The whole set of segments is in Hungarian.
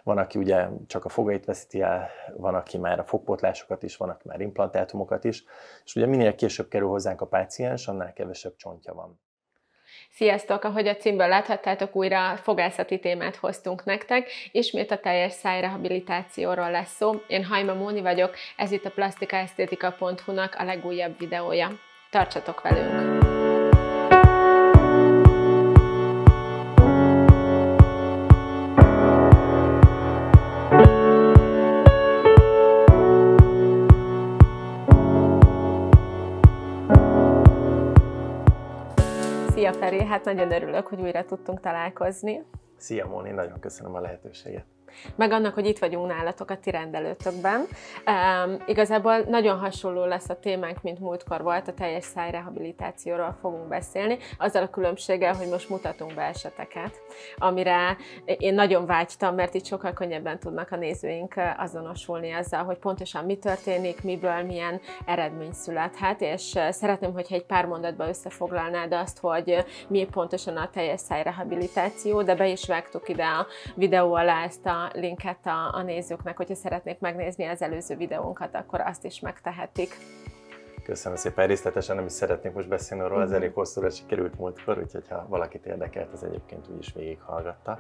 Van, aki ugye csak a fogait veszíti el, van, aki már a fogpótlásokat is, van, aki már implantátumokat is, és ugye minél később kerül hozzánk a páciens, annál kevesebb csontja van. Sziasztok! Ahogy a címből láthattátok, újra fogászati témát hoztunk nektek. Ismét a teljes szájrehabilitációról lesz szó. Én Hajma Móni vagyok, ez itt a plastikaesztétika.hu-nak a legújabb videója. Tartsatok velünk! Szia Feri, hát nagyon örülök, hogy újra tudtunk találkozni. Szia Móni, nagyon köszönöm a lehetőséget. Meg annak, hogy itt vagyunk nálatok a ti rendelőtökben. Igazából nagyon hasonló lesz a témánk, mint múltkor volt, a teljes szájrehabilitációról fogunk beszélni, azzal a különbséggel, hogy most mutatunk be eseteket, amire én nagyon vágytam, mert itt sokkal könnyebben tudnak a nézőink azonosulni azzal, hogy pontosan mi történik, miből milyen eredmény születhet, és szeretném, hogyha egy pár mondatban összefoglalnád azt, hogy mi pontosan a teljes szájrehabilitáció, de be is vágtuk ide a videó alá ezt a linket a nézőknek, hogyha szeretnék megnézni az előző videónkat, akkor azt is megtehetik. Köszönöm szépen, részletesen nem is szeretnék most beszélni róla, ez elég hosszúra sikerült múltkor, úgyhogy ha valakit érdekelt, az egyébként úgyis végighallgatta.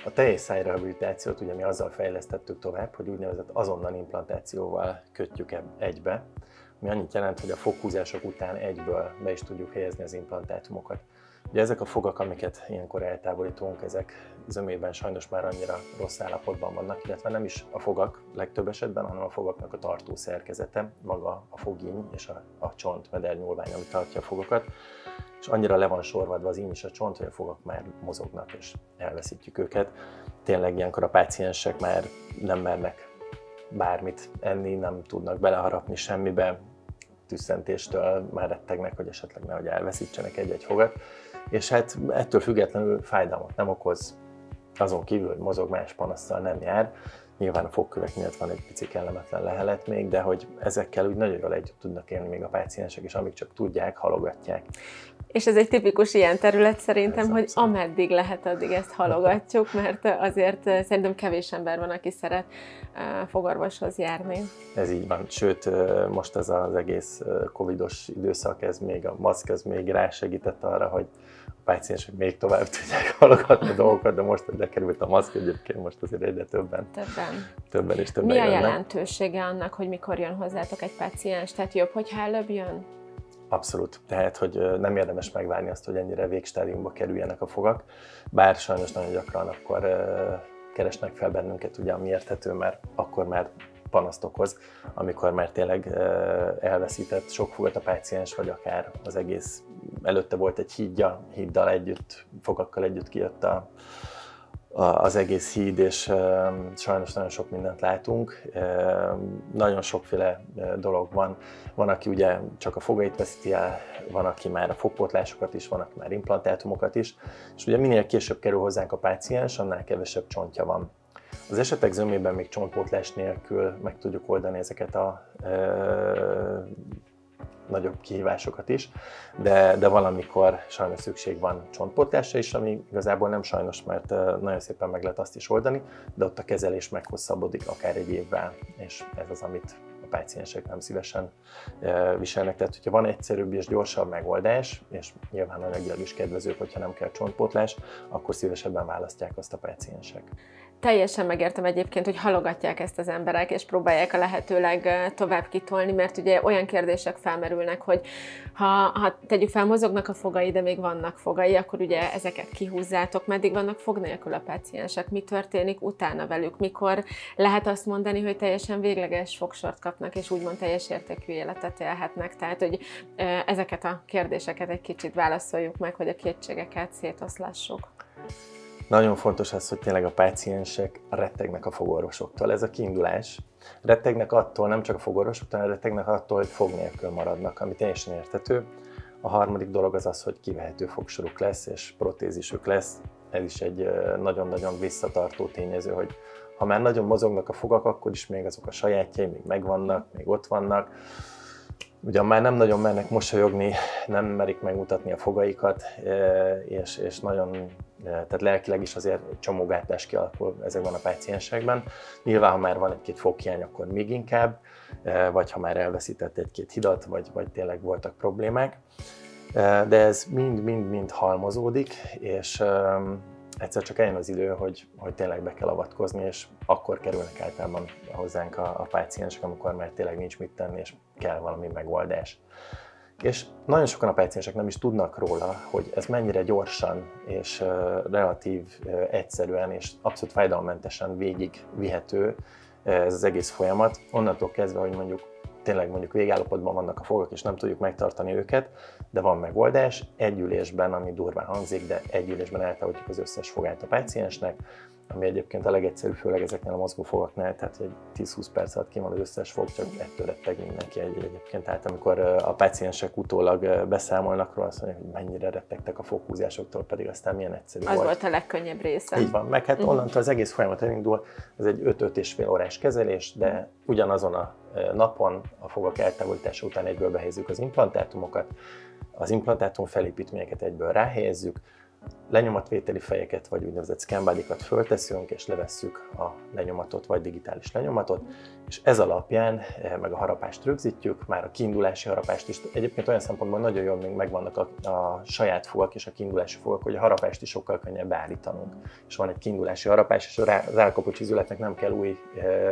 A teljes szájrehabilitációt ugye mi azzal fejlesztettük tovább, hogy úgynevezett azonnal implantációval kötjük egybe, ami annyit jelent, hogy a foghúzások után egyből be is tudjuk helyezni az implantátumokat. Ugye ezek a fogak, amiket ilyenkor eltávolítunk, ezek zömében sajnos már annyira rossz állapotban vannak, illetve nem is a fogak legtöbb esetben, hanem a fogaknak a tartó szerkezete, maga a fogíny és a csont, medernyúlvány, ami tartja a fogakat, és annyira le van sorvadva az íny és a csont, hogy a fogak már mozognak és elveszítjük őket. Tényleg ilyenkor a páciensek már nem mernek bármit enni, nem tudnak beleharapni semmibe, tüsszentéstől már rettegnek, hogy esetleg nehogy elveszítsenek egy-egy fogat, és hát ettől függetlenül fájdalmat nem okoz, azon kívül, hogy mozog, más panasszal nem jár. Nyilván a fogkövek miatt van egy pici kellemetlen lehelet még, de hogy ezekkel úgy nagyon jól együtt tudnak élni még a páciensek, és amíg csak tudják, halogatják. És ez egy tipikus ilyen terület szerintem, ez hogy ameddig lehet, addig ezt halogatjuk, mert azért szerintem kevés ember van, aki szeret fogorvoshoz járni. Ez így van, sőt most ez az egész covidos időszak, ez még a maszk, ez még rásegített arra, hogy a páciensek még tovább tudják halogatni a dolgokat, de most, hogy bekerült a maszk, egyébként most azért egyre többen és többen Mi a jönnek. jelentősége annak, hogy mikor jön hozzátok egy páciens? Tehát jobb, hogyha előbb jön? Abszolút. Tehát, hogy nem érdemes megvárni azt, hogy ennyire végstádiumba kerüljenek a fogak, bár sajnos nagyon gyakran akkor keresnek fel bennünket, ugye, ami érthető, mert akkor már panaszt okoz, amikor már tényleg elveszített sok fogat a páciens, vagy akár az egész, előtte volt egy híddal együtt, fogakkal együtt kijött az egész híd, és sajnos nagyon sok mindent látunk. Nagyon sokféle dolog van. Van, aki ugye csak a fogait veszíti el, van, aki már a fogpótlásokat is, van, aki már implantátumokat is, és ugye minél később kerül hozzánk a páciens, annál kevesebb csontja van. Az esetek zömében még csontpótlás nélkül meg tudjuk oldani ezeket a nagyobb kihívásokat is, de valamikor sajnos szükség van csontpótlásra is, ami igazából nem sajnos, mert nagyon szépen meg lehet azt is oldani, de ott a kezelés meghosszabbodik akár egy évvel, és ez az, amit a páciensek nem szívesen viselnek. Tehát, hogyha van egyszerűbb és gyorsabb megoldás, és nyilván anyagilag is kedvezőbb, hogyha nem kell csontpótlás, akkor szívesebben választják azt a páciensek. Teljesen megértem egyébként, hogy halogatják ezt az emberek, és próbálják a lehetőleg tovább kitolni, mert ugye olyan kérdések felmerülnek, hogy ha tegyük fel, mozognak a fogai, de még vannak fogai, akkor ugye ezeket kihúzzátok, meddig vannak fog nélkül a páciensek, mi történik utána velük, mikor lehet azt mondani, hogy teljesen végleges fogsort kapnak, és úgymond teljes értékű életet élhetnek. Tehát, hogy ezeket a kérdéseket egy kicsit válaszoljuk meg, hogy a kétségeket szétoszlassuk. Nagyon fontos az, hogy tényleg a páciensek rettegnek a fogorvosoktól. Ez a kiindulás. Rettegnek attól, nem csak a fogorvosoktól, hanem rettegnek attól, hogy fog nélkül maradnak, ami teljesen érthető. A harmadik dolog az az, hogy kivehető fogsoruk lesz, és protézisük lesz. Ez is egy nagyon-nagyon visszatartó tényező, hogy ha már nagyon mozognak a fogak, akkor is még azok a sajátjai még megvannak, még ott vannak. ugyan már nem nagyon mernek mosolyogni, nem merik megmutatni a fogaikat, és nagyon, tehát lelkileg is azért csomógátás kialakul ezekben a páciensekben. Nyilván, ha már van egy-két foghiány, akkor még inkább, vagy ha már elveszített egy-két hidat, vagy tényleg voltak problémák. De ez mind halmozódik, és egyszer csak eljön az idő, hogy tényleg be kell avatkozni, és akkor kerülnek általában hozzánk a páciensek, amikor már tényleg nincs mit tenni, és kell valami megoldás. És nagyon sokan a páciensek nem is tudnak róla, hogy ez mennyire gyorsan és relatív egyszerűen és abszolút fájdalommentesen végig vihető ez az egész folyamat. Onnantól kezdve, hogy mondjuk végállapotban vannak a fogak, és nem tudjuk megtartani őket, de van megoldás. Egy ülésben, ami durván hangzik, de egy ülésben eltávolítjuk az összes fogát a páciensnek, ami egyébként a legegyszerűbb, főleg ezeknél a mozgófogaknál, tehát egy 10-20 perc alatt ki van az összes fog, csak ettől retteg mindenki egyébként. Tehát amikor a páciensek utólag beszámolnak róla, azt mondják, hogy mennyire rettegtek a foghúzásoktól, pedig aztán milyen egyszerű az volt. volt a legkönnyebb része. Így van, meg hát onnantól az egész folyamat elindul, ez egy 5-5,5 órás kezelés, de ugyanazon a napon a fogak eltávolítása után egyből behelyezzük az implantátumokat, az implantátum felépítményeket egyből ráhelyezzük, lenyomatvételi fejeket, vagy úgynevezett scanbodykat fölteszünk, és levesszük a lenyomatot, vagy digitális lenyomatot, és ez alapján meg a harapást rögzítjük, már a kiindulási harapást is. Egyébként olyan szempontból nagyon jól még megvannak a saját fogak és a kiindulási fogak, hogy a harapást is sokkal könnyebb beállítanunk. És van egy kiindulási harapás, és az állkapocs izületnek nem kell új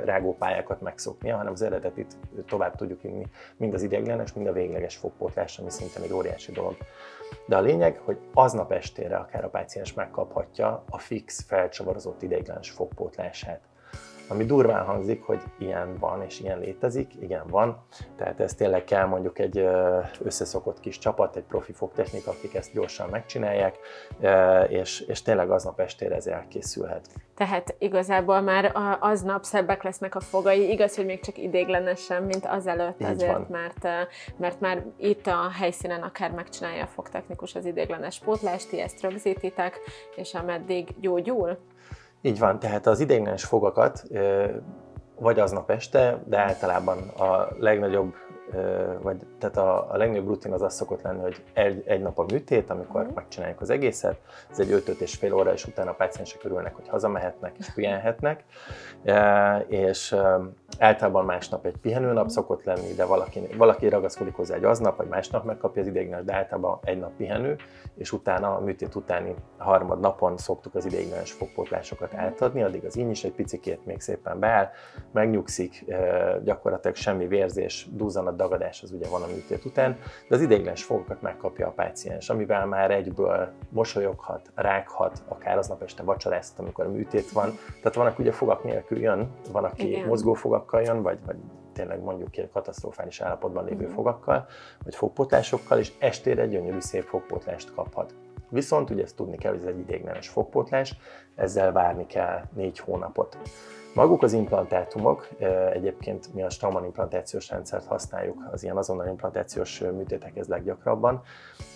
rágópályákat megszoknia, hanem az eredetit tovább tudjuk vinni, mind az ideiglenes, mind a végleges fogpótlás, ami szintén egy óriási dolog. De a lényeg, hogy aznap estére akár a páciens megkaphatja a fix, felcsavarozott ideiglenes fogpótlását. Ami durván hangzik, hogy ilyen van és ilyen létezik, igen van, tehát ez tényleg kell mondjuk egy összeszokott kis csapat, egy profi fogtechnika, akik ezt gyorsan megcsinálják, és tényleg aznap estére ez elkészülhet. Tehát igazából már aznap szebbek lesznek a fogai, igaz, hogy még csak ideiglenesen, mint azelőtt, azért, mert már itt a helyszínen akár megcsinálja a fogtechnikus az ideiglenes pótlást, ti ezt rögzítitek, és ameddig gyógyul? Így van, tehát az ideiglenes fogakat vagy aznap este, de általában a legnagyobb, tehát a legnagyobb rutin az szokott lenni, hogy egy nap a műtét, amikor megcsináljuk az egészet, ez egy 5-5,5 óra, és utána a páciensek örülnek, hogy hazamehetnek és pihenhetnek, és általában másnap egy pihenőnap szokott lenni, de valaki ragaszkodik hozzá egy aznap, vagy másnap megkapja az ideiglenes, de általában egy nap pihenő, és utána a műtét utáni harmad napon szoktuk az ideiglenes fogpótlásokat átadni, addig az íny is egy picikét még szépen beáll, megnyugszik, gyakorlatilag semmi vérzés, duzzanat, dagadás az ugye van a műtét után, de az ideiglenes fogakat megkapja a páciens, amivel már egyből mosolyoghat, rághat, akár aznap este vacsorázhat, amikor a műtét van. Tehát van, aki ugye fogak nélkül jön, van, aki mozgófogakkal jön, vagy tényleg mondjuk egy katasztrofális állapotban lévő fogakkal, vagy fogpótlásokkal, és estére egy gyönyörű szép fogpótlást kaphat. Viszont ugye ezt tudni kell, hogy ez egy ideiglenes fogpótlás, ezzel várni kell 4 hónapot. Maguk az implantátumok, egyébként mi a Straumann implantációs rendszert használjuk az ilyen azonnal implantációs műtétekhez leggyakrabban.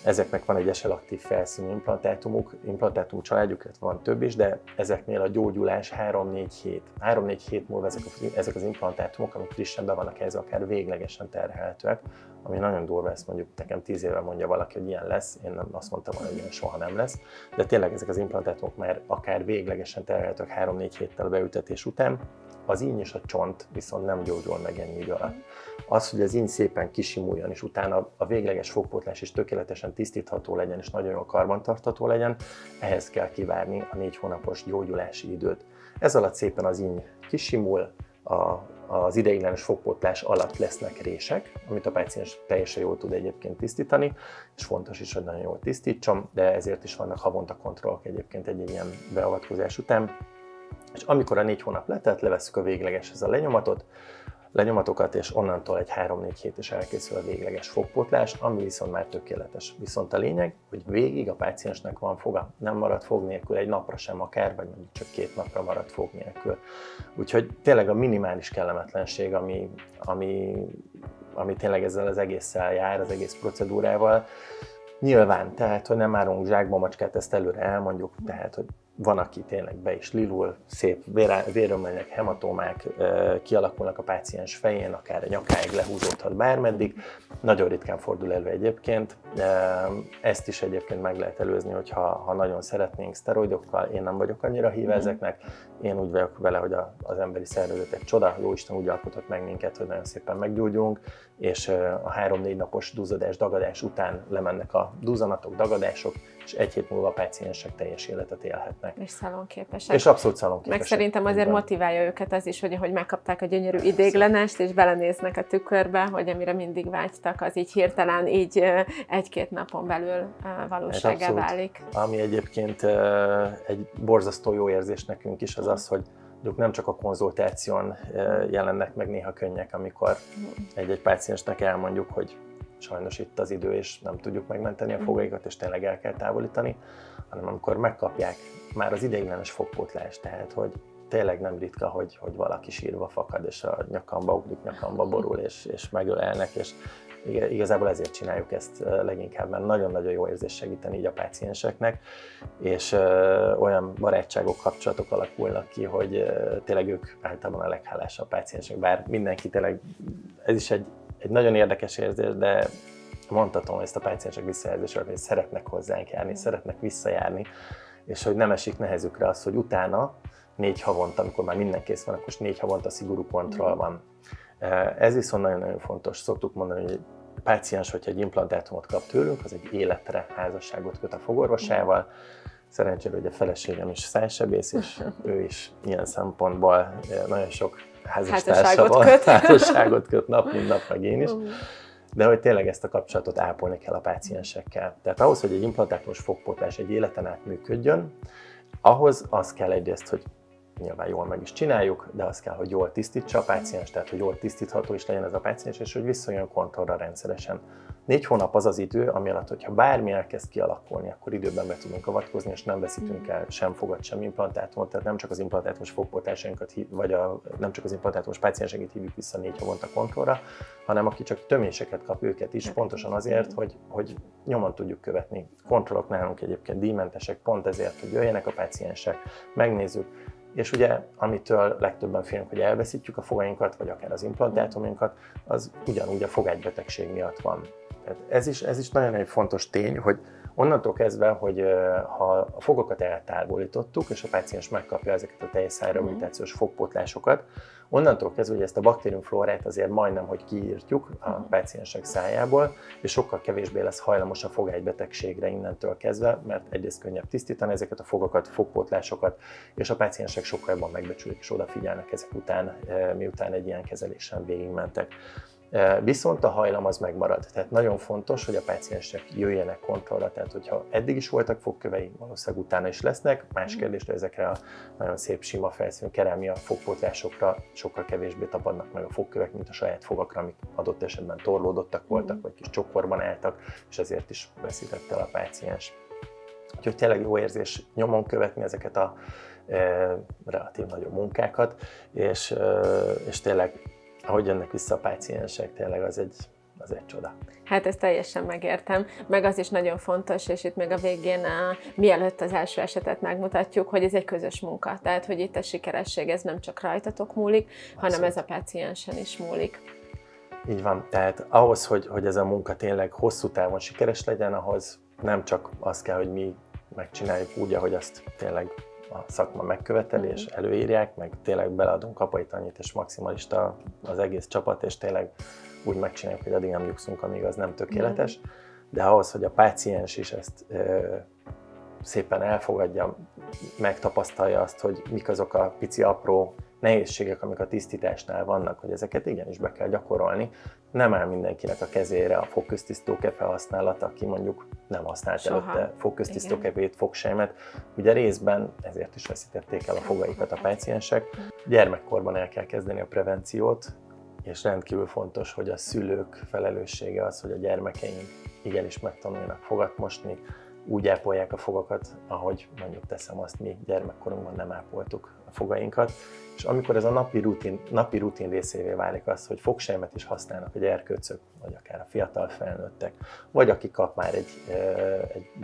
Ezeknek van egy SL-aktív felszínű implantátum családjuk, van több is, de ezeknél a gyógyulás 3-4 hét. 3-4 hét múlva ezek az implantátumok, amik frissen be vannak helyezve, akár véglegesen terhelhetőek, ami nagyon durva, ezt mondjuk nekem 10 éve mondja valaki, hogy ilyen lesz, én nem azt mondtam volna, hogy ilyen soha nem lesz, de tényleg ezek az implantátumok már akár véglegesen terhelhetőek 3-4 héttel a beültetés után, az íny és a csont viszont nem gyógyul meg ennyi idő alatt. Az, hogy az íny szépen kisimuljon, és utána a végleges fogpótlás is tökéletesen tisztítható legyen, és nagyon jól karbantartható legyen, ehhez kell kivárni a 4 hónapos gyógyulási időt. Ez alatt szépen az íny kisimul, az ideiglenes fogpótlás alatt lesznek rések, amit a páciens teljesen jól tud egyébként tisztítani, és fontos is, hogy nagyon jól tisztítsam, de ezért is vannak havonta kontrollok egyébként egy ilyen beavatkozás után. És amikor a 4 hónap letelt, levesszük a véglegeshez a lenyomatokat, és onnantól egy 3-4 hét is elkészül a végleges fogpótlás, ami viszont már tökéletes. Viszont a lényeg, hogy végig a páciensnek van foga, nem marad fog nélkül egy napra sem akár, vagy mondjuk csak 2 napra marad fog nélkül. Úgyhogy tényleg a minimális kellemetlenség, ami tényleg ezzel az egésszel jár, az egész procedúrával. Nyilván, tehát, hogy nem árulunk zsákba macskát, ezt előre elmondjuk, tehát, hogy van, aki tényleg be is lilul, szép vérömlények, hematómák kialakulnak a páciens fején, akár a nyakáig lehúzódhat bármeddig. Nagyon ritkán fordul elő egyébként. Ezt is egyébként meg lehet előzni, hogyha nagyon szeretnénk szteroidokkal. Én nem vagyok annyira híve ezeknek. Én úgy vagyok vele, hogy az emberi szervezet egy csoda, Jóisten úgy alkotott meg minket, hogy nagyon szépen meggyógyulunk, és a 3-4 napos duzzadás, dagadás után lemennek a duzzanatok, dagadások, és 1 hét múlva a páciensek teljes életet élhetnek. És szalonképesek. És abszolút szalonképesek. Meg szerintem azért motiválja őket az is, hogy megkapták a gyönyörű idéglenest, és belenéznek a tükörbe, hogy amire mindig vágytak, az így hirtelen így 1-2 napon belül valósággá válik. Ami egyébként egy borzasztó jó érzés nekünk is, az az, hogy nem csak a konzultáción jelennek meg néha könnyek, amikor egy páciensnek elmondjuk, hogy sajnos itt az idő, és nem tudjuk megmenteni a fogaikat, és tényleg el kell távolítani, hanem amikor megkapják már az ideiglenes fogpótlást, tehát hogy tényleg nem ritka, hogy valaki sírva fakad, és a nyakamba ugrik, nyakamba borul, és megölelnek, és igazából ezért csináljuk ezt leginkább, mert nagyon-nagyon jó érzés segíteni így a pácienseknek, és olyan barátságok, kapcsolatok alakulnak ki, hogy tényleg ők általában a leghálásabb páciensek, bár mindenki tényleg, ez is egy nagyon érdekes érzés, de mondhatom ezt a páciensek visszajelzésről, hogy szeretnek hozzánk járni, szeretnek visszajárni, és hogy nem esik nehezükre az, hogy utána 4 havonta, amikor már minden kész van, akkor 4 havonta szigorú kontroll van. Ez viszont nagyon-nagyon fontos. Szoktuk mondani, hogy a páciens, hogyha egy implantátumot kap tőlünk, az egy életre házasságot köt a fogorvosával. Szerencsére, hogy a feleségem is szájsebész, és ő is ilyen szempontból nagyon sok házasságot köt nap, mint nap, meg én is. De hogy tényleg ezt a kapcsolatot ápolni kell a páciensekkel. Tehát ahhoz, hogy egy implantátumos fogpótlás egy életen át működjön, ahhoz az kell egyrészt, hogy nyilván jól meg is csináljuk, de az kell, hogy jól tisztítsa a páciens, tehát hogy jól tisztítható is legyen ez a páciens, és hogy visszajön kontrollra rendszeresen. 4 hónap az az idő, ami alatt, hogyha bármi elkezd kialakulni, akkor időben be tudunk avatkozni, és nem veszítünk el sem fogat, sem implantátumot, tehát nem csak az implantátumos fogpótlásainkat, vagy nem csak az implantátumos pácienseket hívjuk vissza 4 havonta kontrollra, hanem aki csak töméseket kap, őket is, pontosan azért, hogy nyomon tudjuk követni. Kontrollok nálunk egyébként díjmentesek, pont ezért, hogy jöjjenek a páciensek, megnézzük. És ugye, amitől legtöbben félünk, hogy elveszítjük a fogainkat, vagy akár az implantátumunkat, az ugyanúgy a fogágybetegség miatt van. Tehát ez is nagyon egy fontos tény, hogy onnantól kezdve, hogy ha a fogakat eltávolítottuk, és a páciens megkapja ezeket a teljes szájrehabilitációs fogpótlásokat, onnantól kezdve, hogy ezt a baktériumflórát azért majdnem, hogy kiírtjuk a páciensek szájából, és sokkal kevésbé lesz hajlamos a fogágybetegségre innentől kezdve, mert egyrészt könnyebb tisztítani ezeket a fogakat, fogpótlásokat, és a páciensek sokkal jobban megbecsülik és odafigyelnek ezek után, miután egy ilyen kezelésen végigmentek. Viszont a hajlam az megmarad. Tehát nagyon fontos, hogy a páciensek jöjjenek kontrollra, tehát hogyha eddig is voltak fogkövei, valószínűleg utána is lesznek. Más kérdés, hogy ezekre a nagyon szép sima felszínű kerámia fogpótlásokra sokkal kevésbé tapadnak meg a fogkövek, mint a saját fogakra, amik adott esetben torlódottak voltak, vagy kis csokorban álltak, és ezért is veszített el a páciens. Úgyhogy tényleg jó érzés nyomon követni ezeket a relatív nagyobb munkákat, és tényleg ahogy jönnek vissza a páciensek, tényleg az egy csoda. Hát ezt teljesen megértem, meg az is nagyon fontos, és itt még a végén, mielőtt az első esetet megmutatjuk, hogy ez egy közös munka. Tehát, hogy itt a sikeresség ez nem csak rajtatok múlik, hanem ez a páciensen is múlik. Így van, tehát ahhoz, hogy ez a munka tényleg hosszú távon sikeres legyen, ahhoz nem csak az kell, hogy mi megcsináljuk úgy, ahogy azt tényleg a szakma megköveteli, és előírják, meg tényleg beleadunk apait annyit, és maximalista az egész csapat, és tényleg úgy megcsináljuk, hogy addig nem nyugszunk, amíg az nem tökéletes. De ahhoz, hogy a páciens is ezt szépen elfogadja, megtapasztalja azt, hogy mik azok a pici apró nehézségek, amik a tisztításnál vannak, hogy ezeket igenis be kell gyakorolni. Nem áll mindenkinek a kezére a fogköztisztóke felhasználata, aki mondjuk nem használt előtte fogköztisztókepét, fogsejmet. Ugye részben ezért is veszítették el a fogaikat a páciensek. Gyermekkorban el kell kezdeni a prevenciót, és rendkívül fontos, hogy a szülők felelőssége az, hogy a gyermekeink igenis megtanuljanak fogat mosni, úgy ápolják a fogakat, ahogy mondjuk teszem azt, mi gyermekkorunkban nem ápoltuk a fogainkat. És amikor ez a napi rutin részévé válik az, hogy fogsejmet is használnak a gyerkőcök, vagy akár a fiatal felnőttek, vagy aki kap már egy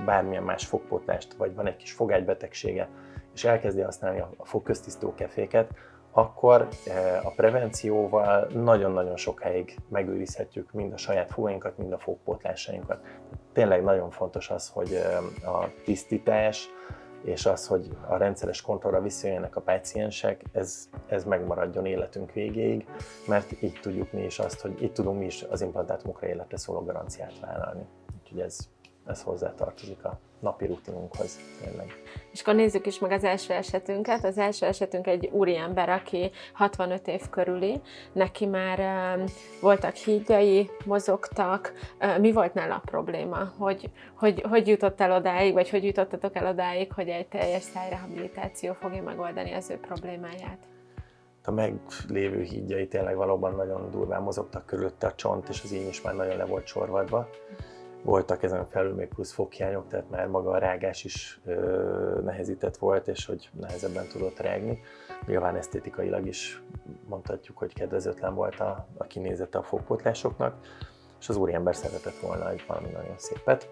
bármilyen más fogpótlást, vagy van egy kis fogágybetegsége, és elkezdi használni a fogköztisztító keféket, akkor a prevencióval nagyon-nagyon sokáig megőrizhetjük mind a saját fogainkat, mind a fogpótlásainkat. Tényleg nagyon fontos az, hogy a tisztítás és az, hogy a rendszeres kontrollra visszajönnek a páciensek, ez megmaradjon életünk végéig, mert így tudjuk mi is azt, hogy így tudunk mi is az implantátumokra életre szóló garanciát vállalni. Úgyhogy ez hozzátartozik a napi rutinunkhoz tényleg. És akkor nézzük is meg az első esetünket. Az első esetünk egy úriember, aki 65 év körüli, neki már voltak hídjai, mozogtak. Mi volt nála a probléma? Hogy jutott el odáig, vagy hogy jutottatok el odáig, hogy egy teljes szájrehabilitáció fogja megoldani az ő problémáját? A meglévő hídjai tényleg valóban nagyon durván mozogtak körülötte, a csont és az íny is már nagyon le volt csorvadva. Voltak ezen felül még plusz foghiányok, tehát már maga a rágás is nehezített volt, és hogy nehezebben tudott rágni. Nyilván esztétikailag is mondhatjuk, hogy kedvezőtlen volt a kinézete a fogpótlásoknak, és az úriember szeretett volna egy valami nagyon szépet.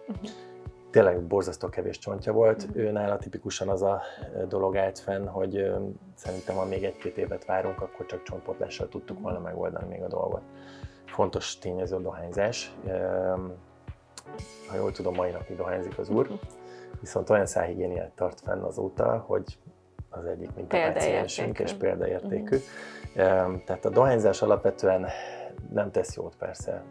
Tényleg borzasztó kevés csontja volt. Ő nála tipikusan az a dolog állt fenn, hogy szerintem, ha még egy-két évet várunk, akkor csak csontpótlással tudtuk volna megoldani még a dolgot. Fontos tényező a dohányzás. Ha jól tudom, mai napig dohányzik az úr, viszont olyan szájhigiéniát tart fenn azóta, hogy az egyik mintapaciensünk és példaértékű. Tehát a dohányzás alapvetően nem tesz jót persze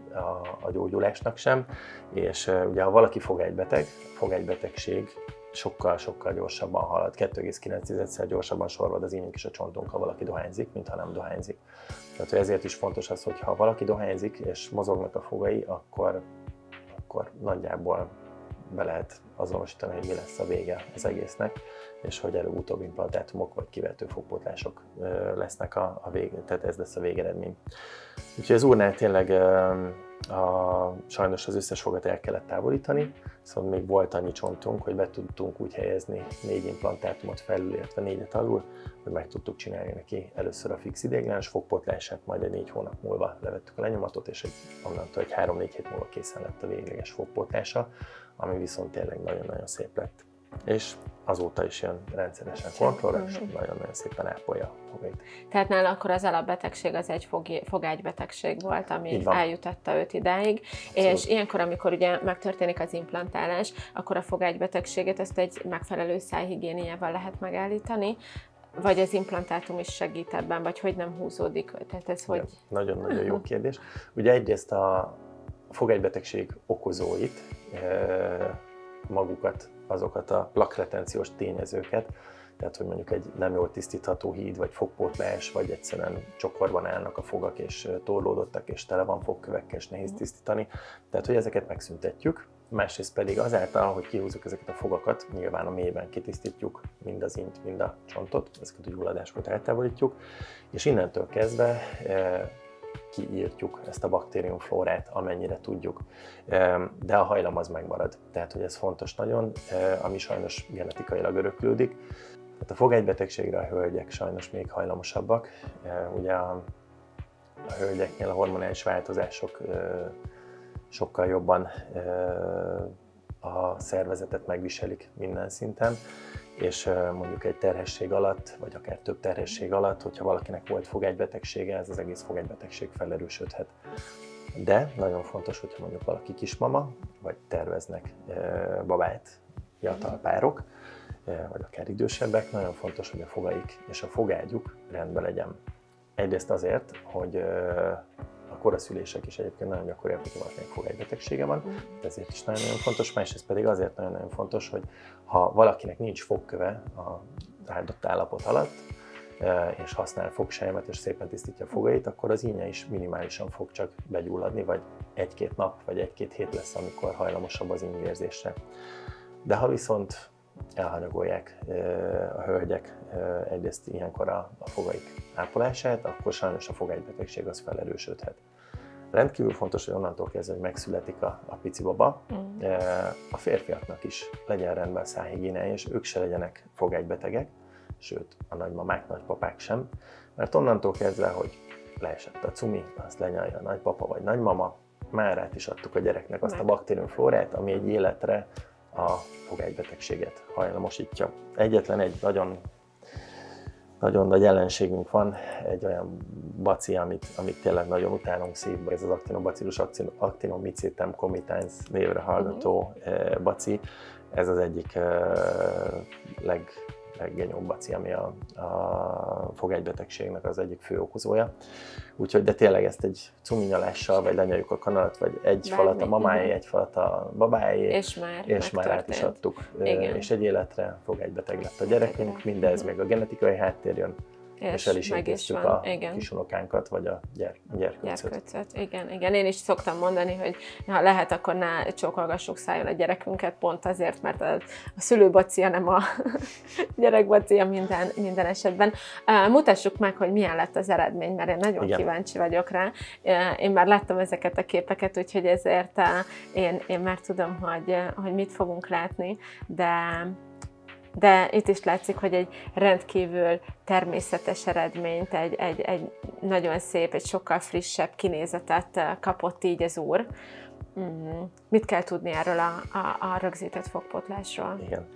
a gyógyulásnak sem, és ugye ha valaki fogálybeteg, a fogánybetegség sokkal gyorsabban halad, 2,9-szer gyorsabban sorvad az ínyünk és a csontunk, ha valaki dohányzik, mint ha nem dohányzik. Tehát ezért is fontos az, hogy ha valaki dohányzik és mozognak a fogai, akkor nagyjából be lehet azonosítani, hogy mi lesz a vége az egésznek, és hogy előbb-utóbb implantátumok vagy kivető fogpótlások lesznek a vége, tehát ez lesz a végeredmény. Úgyhogy az úrnál tényleg sajnos az összes fogat el kellett távolítani, viszont még volt annyi csontunk, hogy be tudtunk úgy helyezni 4 implantátumot felül, illetve 4-et alul, hogy meg tudtuk csinálni neki először a fix ideiglenes fogpótlását, majd egy 4 hónap múlva levettük a lenyomatot, és onnantól egy 3-4 hét múlva készen lett a végleges fogpótlása, ami viszont tényleg nagyon-nagyon szép lett. És azóta is jön rendszeresen kontrollra, és nagyon-nagyon szépen ápolja a fogait. Tehát nála akkor az alapbetegség az egy fogágybetegség volt, ami eljutatta őt idáig, és ilyenkor, amikor ugye megtörténik az implantálás, akkor a fogágybetegséget ezt egy megfelelő szájhigiéniával lehet megállítani, vagy az implantátum is segít ebben, vagy hogy nem húzódik? Tehát ez hogy... Nagyon-nagyon jó kérdés. Ugye egyrészt a fogágybetegség okozóit, magukat, azokat a plakretenciós tényezőket, tehát hogy mondjuk egy nem jól tisztítható híd, vagy fogpótlás, vagy egyszerűen csokorban állnak a fogak, és torlódottak, és tele van fogkövekkel, és nehéz tisztítani. Tehát, hogy ezeket megszüntetjük. Másrészt pedig azáltal, hogy kihúzzuk ezeket a fogakat, nyilván a mélyben kitisztítjuk mind az ínyt, mind a csontot, ezeket a gyulladásokat eltávolítjuk, és innentől kezdve kiírtjuk ezt a baktériumflórát, amennyire tudjuk, de a hajlam az megmarad. Tehát, hogy ez fontos nagyon, ami sajnos genetikailag öröklődik. Tehát a fogágybetegségre a hölgyek sajnos még hajlamosabbak. Ugye a hölgyeknél a hormonális változások sokkal jobban a szervezetet megviselik minden szinten, és mondjuk egy terhesség alatt, vagy akár több terhesség alatt, hogyha valakinek volt fogágybetegsége, ez az egész fogágybetegség felerősödhet. De nagyon fontos, hogyha mondjuk valaki kismama, vagy terveznek babát, fiatal párok, vagy akár idősebbek, nagyon fontos, hogy a fogaik és a fogágyuk rendben legyen. Egyrészt azért, hogy a koraszülések is egyébként nagyon gyakoriak, hogyha valakinek fogágybetegsége van, ezért is nagyon-nagyon fontos, másrészt pedig azért nagyon-nagyon fontos, hogy ha valakinek nincs fogköve az áldott állapot alatt, és használ fogsejmet, és szépen tisztítja a fogait, akkor az ínye is minimálisan fog csak begyulladni, vagy 1-2 nap, vagy 1-2 hét lesz, amikor hajlamosabb az ínyvérzésre. De ha viszont elhanyagolják a hölgyek egyrészt ilyenkor a fogaik ápolását, akkor sajnos a fogágybetegség az felerősödhet. Rendkívül fontos, hogy onnantól kezdve, hogy megszületik a pici baba, a férfiaknak is legyen rendben a szájhigiéniája, és ők se legyenek fogágybetegek, sőt a nagymamák, nagypapák sem, mert onnantól kezdve, hogy leesett a cumi, azt lenyalja a nagypapa vagy nagymama, már át is adtuk a gyereknek azt a baktériumflórát, ami egy életre a fogálybetegséget hajlamosítja. Egyetlen egy nagyon nagy ellenségünk van, egy olyan baci, amit tényleg nagyon utálunk szívba, ez az Actinobacillus actinomycetum comitans névre hallgató baci. Ez az egyik leggenyóbb baci, ami a fogálybetegségnek az egyik fő okozója. Úgyhogy, de tényleg ezt egy cuminyalással, vagy lenyaljuk a kanalat, vagy egy falat a mamáé, egy falat a babáé, és már át is adtuk. És egy életre fogágybeteg lett a gyerekünk, mindez még a genetikai háttér jön, és el is intéztük a kisunokánkat, vagy a gyerkőcöt. Igen. Én is szoktam mondani, hogy ha lehet, akkor ne csókolgassuk szájon a gyerekünket, pont azért, mert a szülőbacia, nem a gyerekbacia minden esetben. Mutassuk meg, hogy milyen lett az eredmény, mert én nagyon kíváncsi vagyok rá. Én már láttam ezeket a képeket, úgyhogy ezért én már tudom, hogy mit fogunk látni, de itt is látszik, hogy egy rendkívül természetes eredményt, egy nagyon szép, egy sokkal frissebb kinézetet kapott így az úr. Mit kell tudni erről a rögzített fogpótlásról? Igen.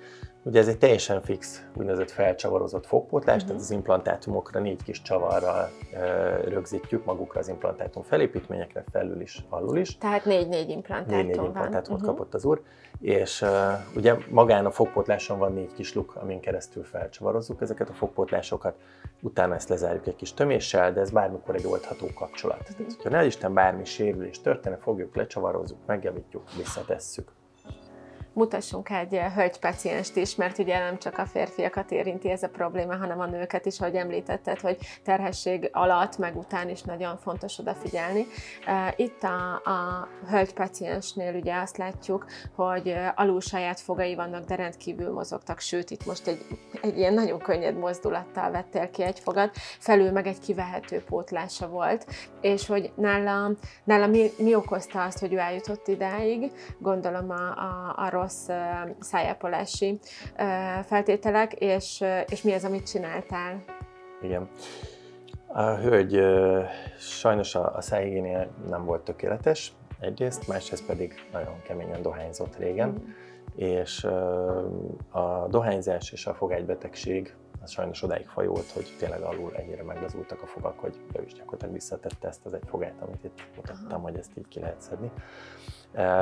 Ugye ez egy teljesen fix, úgynevezett felcsavarozott fogpótlás, tehát az implantátumokra 4 kis csavarral rögzítjük magukra az implantátum felépítményekre, felül is, alul is. Tehát 4 implantátum 4 implantátumot kapott az úr, és ugye magán a fogpótláson van 4 kis luk, amin keresztül felcsavarozzuk ezeket a fogpótlásokat, utána ezt lezárjuk egy kis töméssel, de ez bármikor egy oldható kapcsolat. Tehát, hogyha ne Isten bármi sérülés történne, fogjuk, lecsavarozzuk, megjavítjuk, visszatesszük. Mutassunk egy hölgypacienst is, mert ugye nem csak a férfiakat érinti ez a probléma, hanem a nőket is, ahogy említetted, hogy terhesség alatt, meg után is nagyon fontos odafigyelni. Itt a hölgypaciensnél ugye azt látjuk, hogy alul saját fogai vannak, de rendkívül mozogtak, sőt itt most egy ilyen nagyon könnyed mozdulattal vettél ki egy fogat, felül meg egy kivehető pótlása volt, és hogy nála mi okozta azt, hogy ő eljutott idáig, gondolom a rossz szájápolási feltételek, és mi az, amit csináltál? Igen. A hölgy sajnos a szájhigiénia nem volt tökéletes, egyrészt, másrészt pedig nagyon keményen dohányzott régen, és a dohányzás és a fogálybetegség az sajnos odáig fajult, hogy tényleg alul ennyire meglazultak a fogak, hogy ő is gyakorlatilag visszatette ezt az egy fogát, amit itt mutattam, hogy ezt így ki lehet szedni.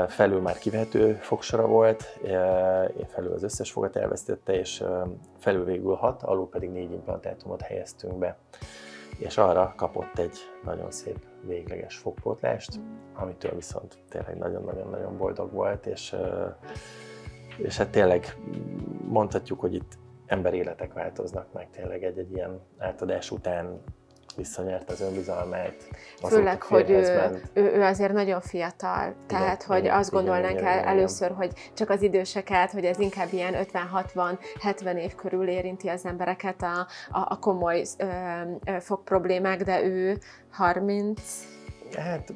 Felül már kivehető fogsora volt, felül az összes fogat elvesztette, és felül végül 6, alul pedig 4 implantátumot helyeztünk be. És arra kapott egy nagyon szép végleges fogpótlást, amitől viszont tényleg nagyon-nagyon boldog volt, és hát tényleg mondhatjuk, hogy itt emberéletek változnak meg tényleg egy ilyen átadás után, visszanyert az önbizalmát. Főleg, hogy ő azért nagyon fiatal, tehát hogy azt gondolnánk először, hogy csak az időseket, hogy ez inkább ilyen 50-60-70 év körül érinti az embereket a komoly fogproblémák, de ő 30... Hát,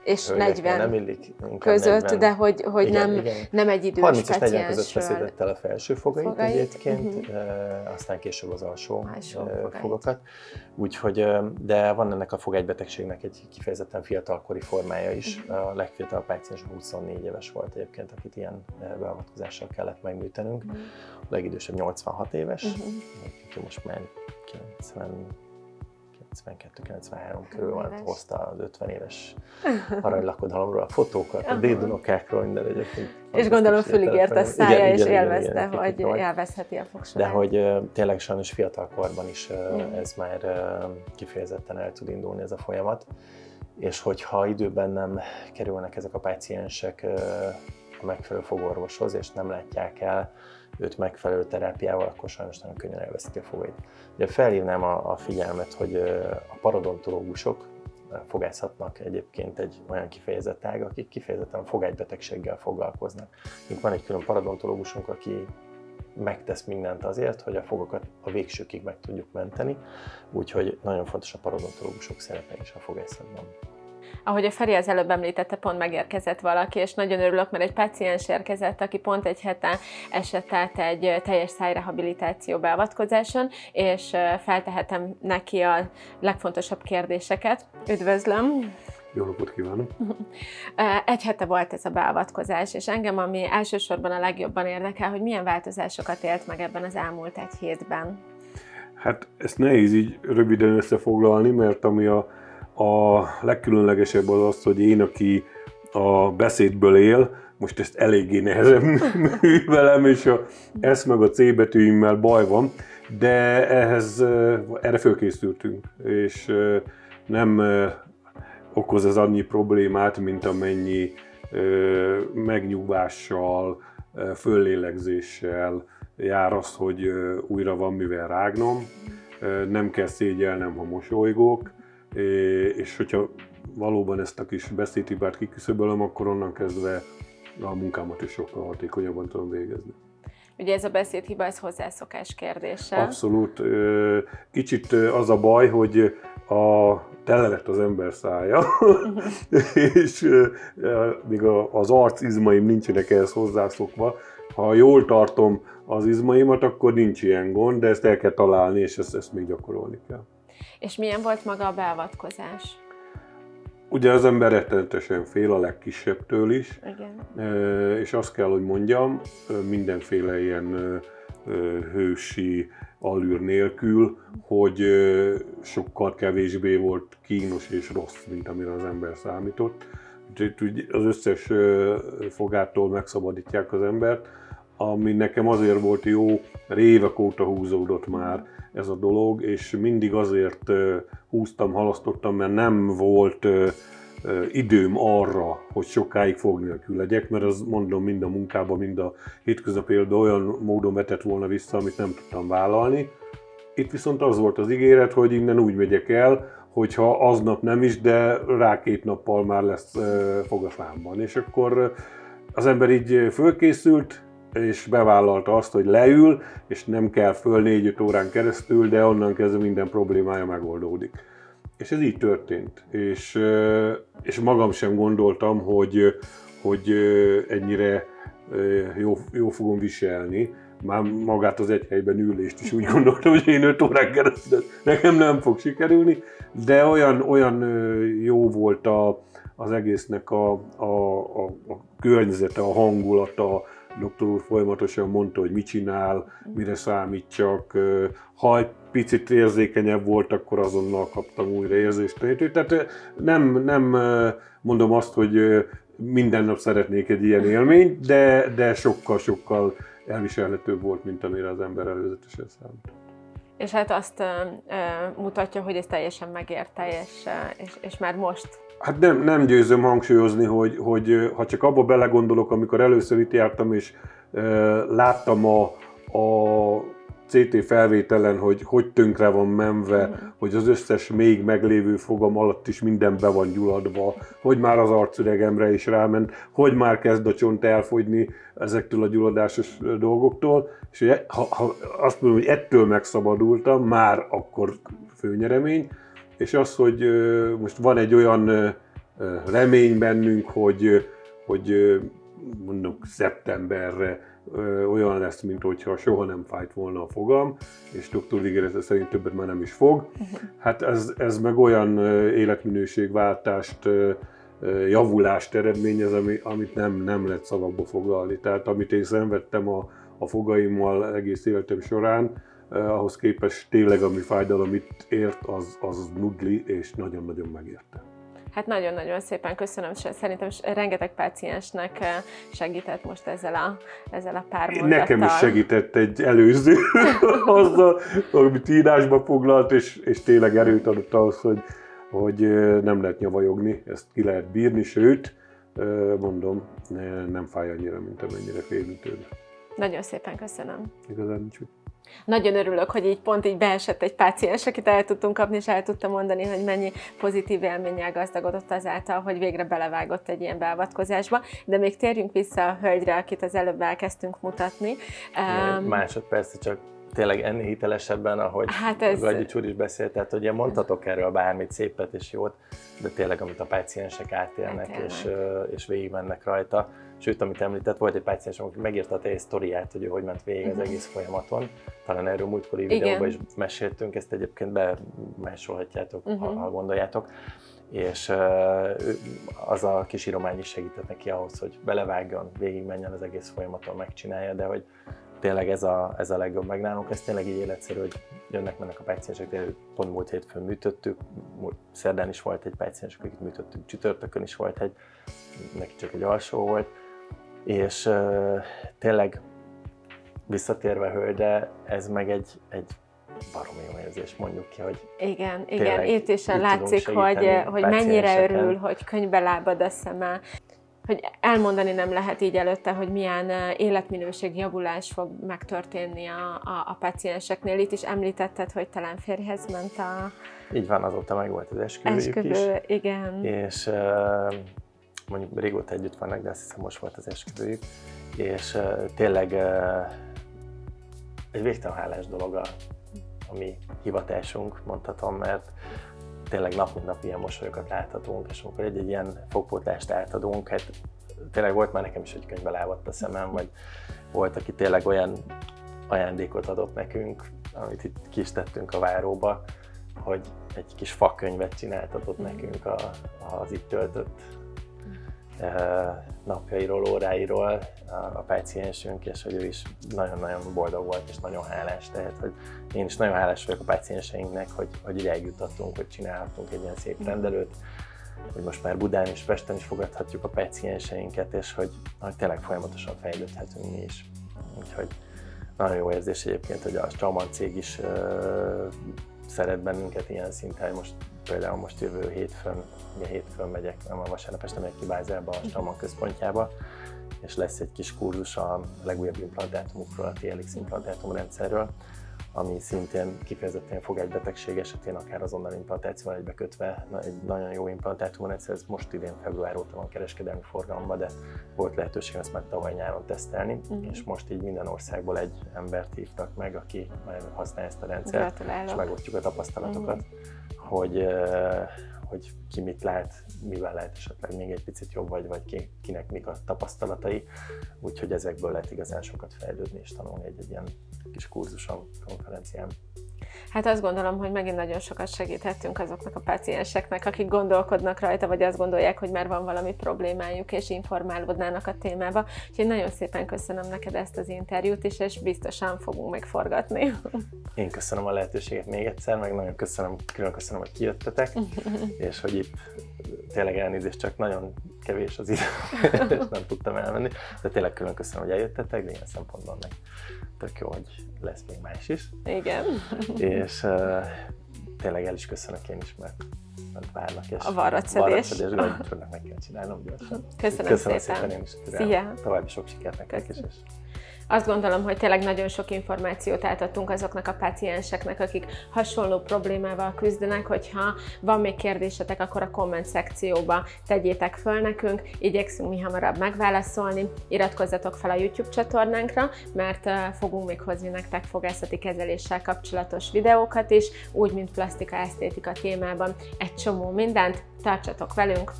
és 40 nem illik, között, 40. de hogy nem egy idős 30 és 40 között paciensről. feszített el a felső fogait egyébként, aztán később az alsó fogakat. Úgyhogy, de van ennek a fogálybetegségnek egy kifejezetten fiatalkori formája is. A legfiatalabb páciens 24 éves volt egyébként, akit ilyen beavatkozással kellett megműtenünk. A legidősebb 86 éves, aki most már 92-93 körül van, hozta az 50 éves aranylakodalomról a fotókat, a dédunokákról, minden egyébként. És gondolom füligért a szája, és élvezte, hogy élvezheti a fogsorát. De hogy tényleg sajnos fiatalkorban is ez már kifejezetten el tud indulni ez a folyamat, és hogyha időben nem kerülnek ezek a páciensek a megfelelő fogorvoshoz, és nem látják el őt megfelelő terápiával, akkor sajnos nagyon könnyen elveszíti a fogait. Ugye felhívnám a figyelmet, hogy a parodontológusok fogászhatnak egyébként egy olyan kifejezett ág, akik kifejezetten fogálybetegséggel foglalkoznak. Van egy külön parodontológusunk, aki megtesz mindent azért, hogy a fogakat a végsőkig meg tudjuk menteni, úgyhogy nagyon fontos a parodontológusok szerepe is a fogászatban. Ahogy a Feri az előbb említette, pont megérkezett valaki, és nagyon örülök, mert egy páciens érkezett, aki pont egy hete esett át egy teljes szájrehabilitáció beavatkozáson, és feltehetem neki a legfontosabb kérdéseket. Üdvözlöm! Jó napot kívánok! Egy hete volt ez a beavatkozás, és engem, ami elsősorban a legjobban érdekel, hogy milyen változásokat élt meg ebben az elmúlt egy hétben. Hát ezt nehéz így röviden összefoglalni, mert ami a legkülönlegesebb az, hogy én, aki a beszédből él, most ezt eléggé nehezen művelem, és a S meg a C betűimmel baj van, de erre fölkészültünk, és nem okoz ez annyi problémát, mint amennyi megnyugvással, föllélegzéssel jár az, hogy újra van mivel rágnom, nem kell szégyelnem, ha mosolygok, és hogyha valóban ezt a kis beszédhibát kiküszöbölöm, akkor onnan kezdve a munkámat is sokkal hatékonyabban tudom végezni. Ugye ez a beszédhiba, ez hozzászokás kérdése. Abszolút. Kicsit az a baj, hogy tele lett az ember szája, és még az arcizmaim nincsenek ehhez hozzászokva. Ha jól tartom az izmaimat, akkor nincs ilyen gond, de ezt el kell találni, és ezt még gyakorolni kell. És milyen volt maga a beavatkozás? Ugye az ember rettenetesen fél a legkisebbtől is. Igen. És azt kell, hogy mondjam, mindenféle ilyen hősi allűr nélkül, hogy sokkal kevésbé volt kínos és rossz, mint amire az ember számított. Úgyhogy az összes fogától megszabadítják az embert, ami nekem azért volt jó, évek óta húzódott már ez a dolog, és mindig azért húztam, halasztottam, mert nem volt időm arra, hogy sokáig fog nélkül legyek, mert az mondom mind a munkában, mind a hétköznapi életben olyan módon vetett volna vissza, amit nem tudtam vállalni. Itt viszont az volt az ígéret, hogy innen úgy megyek el, hogyha aznap nem is, de rá 2 nappal már lesz fog a számban. És akkor az ember így fölkészült, és bevállalta azt, hogy leül, és nem kell föl 4-5 órán keresztül, de onnan kezdve minden problémája megoldódik. És ez így történt. És magam sem gondoltam, hogy ennyire jó fogom viselni. Már magát az egy helyben ülést is úgy gondoltam, hogy én 5 órán keresztül nekem nem fog sikerülni, de olyan jó volt az egésznek a környezete, a hangulata. Doktor úr folyamatosan mondta, hogy mit csinál, mire számítsak. Ha egy picit érzékenyebb volt, akkor azonnal kaptam újra érzéstelenítőt. Tehát nem mondom azt, hogy minden nap szeretnék egy ilyen élményt, de sokkal elviselhetőbb volt, mint amire az ember előzetesen számít. És hát azt mutatja, hogy ez teljesen megérte, és már most. Hát nem győzöm hangsúlyozni, hogy ha csak abba belegondolok, amikor először itt jártam, és láttam a CT felvételen, hogy tönkre van menve, hogy az összes még meglévő fogam alatt is minden be van gyulladva, hogy már az arcüregemre is ráment, hogy már kezd a csont elfogyni ezektől a gyulladásos dolgoktól, és ha azt mondom, hogy ettől megszabadultam, már akkor főnyeremény, és az, hogy most van egy olyan remény bennünk, hogy mondjuk szeptemberre olyan lesz, mint hogyha soha nem fájt volna a fogam, és doktor ígérete szerint többet már nem is fog. Hát ez meg olyan életminőségváltást, javulást eredményez, amit nem lehet szavakba foglalni. Tehát amit én szenvedtem a fogaimmal egész életem során, ahhoz képest tényleg ami fájdalom itt ért, az nudli, és nagyon-nagyon megérte. Hát nagyon-nagyon szépen köszönöm, szerintem rengeteg páciensnek segített most ezzel a pár mondattal. Nekem is segített egy előző azzal, amit írásba foglalt, és tényleg erőt adott ahhoz, hogy nem lehet nyavajogni, ezt ki lehet bírni, sőt, mondom, nem fáj annyira, mint amennyire félünk tőle. Nagyon szépen köszönöm. Igazán nincs úgy. Nagyon örülök, hogy így pont így beesett egy páciens, akit el tudtunk kapni, és el tudta mondani, hogy mennyi pozitív élménnyel gazdagodott azáltal, hogy végre belevágott egy ilyen beavatkozásba. De még térjünk vissza a hölgyre, akit az előbb elkezdtünk mutatni. Másodperc, csak tényleg ennél hitelesebben, ahogy Gagyics úr is beszélt, tehát ugye mondhatok erről bármit szépet és jót, de tényleg amit a páciensek átélnek és végigmennek rajta, Sőt, amit említett, volt egy páciensem, aki megírta a teljes sztoriát, hogy ő hogy ment végig az egész folyamaton. Talán erről múltkori videóban is meséltünk, ezt egyébként bemásolhatjátok, ha gondoljátok. És az a kis íromány is segített neki ahhoz, hogy belevágjon, végigmenjen az egész folyamaton, megcsinálja, de hogy tényleg ez a legjobb meg nálunk, ez tényleg így életszerű, hogy jönnek-mennek a páciensek, pont múlt hétfőn műtöttük, szerdán is volt egy páciens, akit műtöttük, csütörtökön is volt egy, neki csak egy alsó volt, és tényleg visszatérve hölgyre, ez meg egy baromi jó érzés, mondjuk ki, hogy igen, itt is látszik, hogy mennyire örül, hogy könnybe lábad a szeme. Hogy elmondani nem lehet így előtte, hogy milyen életminőség javulás fog megtörténni a pácienseknél. Itt is említetted, hogy talán férjhez ment a... Így van, azóta meg volt az esküvőjük is. Igen. És mondjuk régóta együtt vannak, de azt hiszem most volt az esküvőjük. És tényleg egy végtelen hálás dolog a mi hivatásunk, mondhatom, mert tényleg nap mint nap ilyen mosolyokat láthatunk, és amikor egy ilyen fogpótlást átadunk, hát tényleg volt már nekem is, hogy könnybe lábadt a szemem, vagy volt, aki tényleg olyan ajándékot adott nekünk, amit itt ki is tettünk a váróba, hogy egy kis fakönyvet csináltatott nekünk az itt töltött napjairól, óráiról a páciensünk, és hogy ő is nagyon-nagyon boldog volt, és nagyon hálás. Tehát, hogy én is nagyon hálás vagyok a pácienseinknek, hogy így eljutottunk, hogy csinálhatunk egy ilyen szép rendelőt, hogy most már Budán és Pesten is fogadhatjuk a pácienseinket, és hogy tényleg folyamatosan fejlődhetünk mi is. Úgyhogy nagyon jó érzés egyébként, hogy a Straumann cég is szeret bennünket ilyen szinten, hogy például most jövő hétfőn megyek, nem a vasárnap este megyek ki Bázelba, a Straumann központjába, és lesz egy kis kurzus a legújabb implantátumokról, a TLX implantátumrendszerről, ami szintén kifejezetten fogálybetegség esetén akár azonnal implantációval egybekötve egy nagyon jó implantátumrendszer, ez most idén február óta van kereskedelmi forgalomban, de volt lehetőség ezt már tavaly nyáron tesztelni, és most így minden országból egy embert hívtak meg, aki már használja ezt a rendszert, és megosztjuk a tapasztalatokat, hogy ki mit lát, mivel lehet esetleg még egy picit jobb vagy kinek mik a tapasztalatai, úgyhogy ezekből lehet igazán sokat fejlődni és tanulni egy ilyen kis kurzuson, konferencián. Hát azt gondolom, hogy megint nagyon sokat segíthettünk azoknak a pácienseknek, akik gondolkodnak rajta, vagy azt gondolják, hogy már van valami problémájuk, és informálódnának a témába. Úgyhogy nagyon szépen köszönöm neked ezt az interjút is, és biztosan fogunk megforgatni. Én köszönöm a lehetőséget még egyszer, meg nagyon külön köszönöm, hogy kijöttetek, és hogy itt tényleg elnézést, csak nagyon kevés az idő, és nem tudtam elmenni, de tényleg külön köszönöm, hogy eljöttetek, de ilyen szempontból meg tök jó, hogy lesz még más is. Igen. És tényleg el is köszönök én is, mert várnak, és a varratszedés tudnak meg kell csinálnom gyorsan. Köszönöm szépen én is. Szia! További sok sikert nektek is. Azt gondolom, hogy tényleg nagyon sok információt átadtunk azoknak a pácienseknek, akik hasonló problémával küzdenek, hogyha van még kérdésetek, akkor a komment szekcióba tegyétek föl nekünk, igyekszünk mi hamarabb megválaszolni, iratkozzatok fel a YouTube csatornánkra, mert fogunk még hozni nektek fogászati kezeléssel kapcsolatos videókat is, úgy, mint plasztika esztétika témában, egy csomó mindent, tartsatok velünk,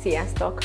sziasztok!